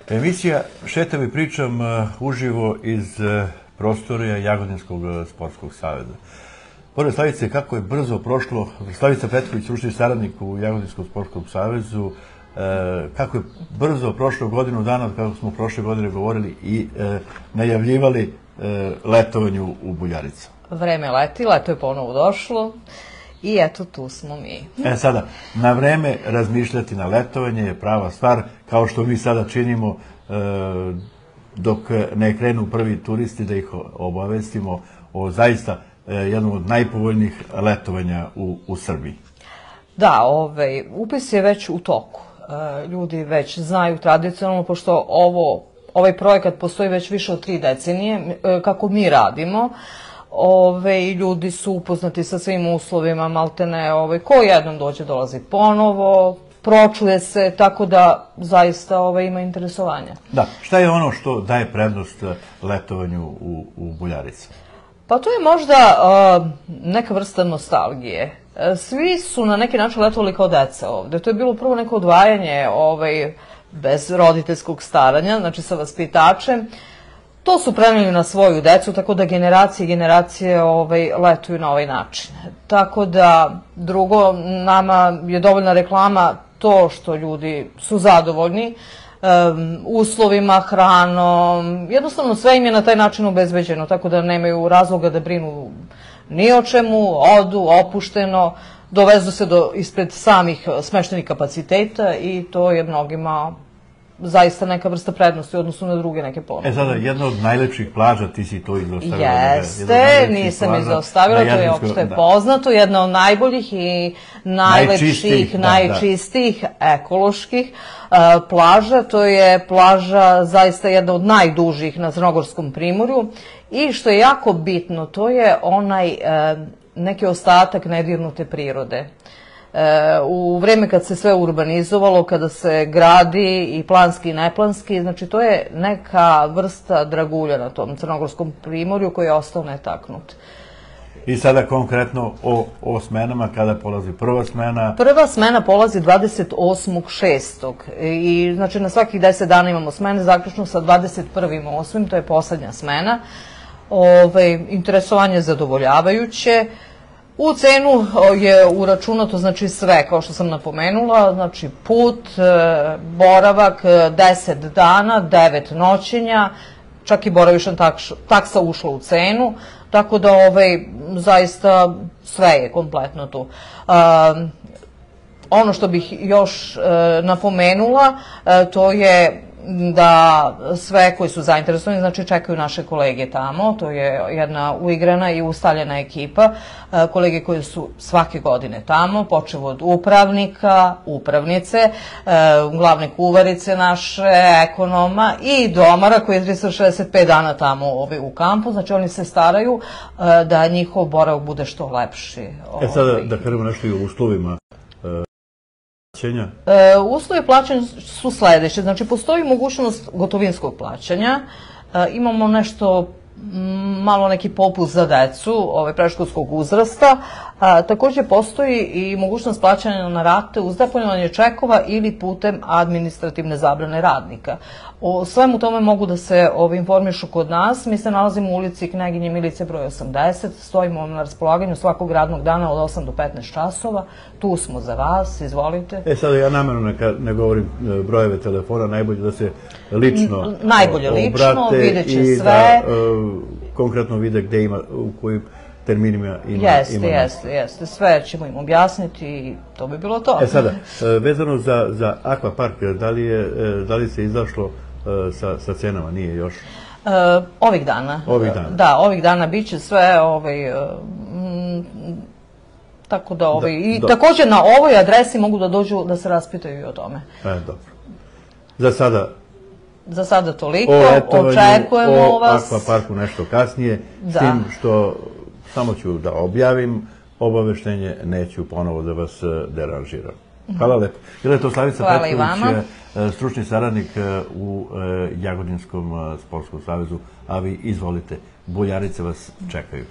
Emisija Šetam i pričam uživo iz prostorija Jagodinskog sportskog saveza. Pored Slavice, kako je brzo prošlo, Slavica Petković, stručni saradnik u Jagodinskom sportskom savezu, kako je brzo prošlo godinu dana od kako smo prošle godine govorili i najavljivali letovanju u Buljaricu. Vreme leti, leto je ponovo došlo i eto tu smo mi. Sada, na vreme razmišljati na letovanje je prava stvar, kao što mi sada činimo dok ne krenu prvi turisti, da ih obavestimo o zaista jednom od najpovoljnijih letovanja u Srbiji. Da, upis je već u toku. Ljudi već znaju tradicionalno, pošto ovaj projekat postoji već više od 3 decenije, kako mi radimo. Ljudi su upoznati sa svim uslovima, maltene, ko jednom dođe dolazi ponovo, pročuje se, tako da zaista ima interesovanja. Da, šta je ono što daje prednost letovanju u Buljarici? Pa to je možda neka vrsta nostalgije. Svi su na neki način letovali kao deca ovde. To je bilo prvo neko odvajanje bez roditeljskog staranja, znači sa vaspitačem. To su preneli na svoju decu, tako da generacije i generacije letuju na ovaj način. Tako da, drugo, nama je dovoljna reklama to što ljudi su zadovoljni uslovima, hranom, jednostavno sve im je na taj način obezbeđeno, tako da nemaju razloga da brinu ni o čemu, odu opušteno, dovezu se ispred samih smeštenih kapaciteta i to je mnogima zaista neka vrsta prednosti u odnosu na druge neke ponude. Sada, jedna od najlepših plaža, ti si to izostavila. Jeste, nisam izostavila, to je opšte poznato, jedna od najboljih i najlepših, najčistijih, ekoloških plaža. To je plaža zaista jedna od najdužih na Crnogorskom primorju i što je jako bitno, to je onaj neki ostatak nedirnute prirode. U vreme kad se sve urbanizovalo, kada se gradi i planski i neplanski, znači to je neka vrsta dragulja na tom Crnogorskom primorju koji je ostao netaknut. I sada konkretno o smenama, kada polazi prva smena? Prva smena polazi 28.6. I znači na svakih 10 dana imamo smene, zaključno sa 21.8. To je poslednja smena. Interesovanje je zadovoljavajuće. U cenu je uračunato znači sve, kao što sam napomenula, znači put, boravak, 10 dana, 9 noćenja, čak i boravišna taksa ušla u cenu, tako da zaista sve je kompletno tu. Ono što bih još napomenula, to je da sve koji su zainteresovani, znači čekaju naše kolege tamo, to je jedna uigrana i ustaljena ekipa, kolege koji su svake godine tamo, počev od upravnika, upravnice, glavne kuvarice naše, ekonoma i domara koji je 365 dana tamo u kampu, znači oni se staraju da njihov boravak bude što lepši. Sada da kažemo nešto i o uslovima. Uslovi plaćanja su sledeće, znači postoji mogućnost gotovinskog plaćanja, imamo nešto malo neki popust za decu predškolskog uzrasta, takođe postoji i mogućnost plaćanja na rate uz deponovanje čekova ili putem administrativne zabrane radnika. O svemu tome mogu da se informišu kod nas. Mi se nalazimo u ulici Kneginje Milice broj 80, stojimo na raspolaganju svakog radnog dana od 8 do 15 časova, tu smo za vas, izvolite. Sada ja namerno ne govorim brojeve telefona, najbolje da se lično obrate. Najbolje lično, vidjet će sve. Konkretno vide gde ima, u kojim terminima ima. Jeste, sve ćemo im objasniti i to bi bilo to. Sada, vezano za akvapark, da li se izašlo sa cenama, nije još? Ovih dana. Da, ovih dana bit će sve, tako da, i takođe na ovoj adresi mogu da dođu da se raspitaju i o tome. Dobro. Za sada? Za sada toliko, očekujemo vas. O akvaparku nešto kasnije, s tim što samo ću da objavim obaveštenje, neću ponovo da vas deranžiram. Hvala lepo. Bila je to Slavica Petković, stručni saradnik u Jagodinskom sportskom savezu, a vi izvolite, Buljarice vas čekaju.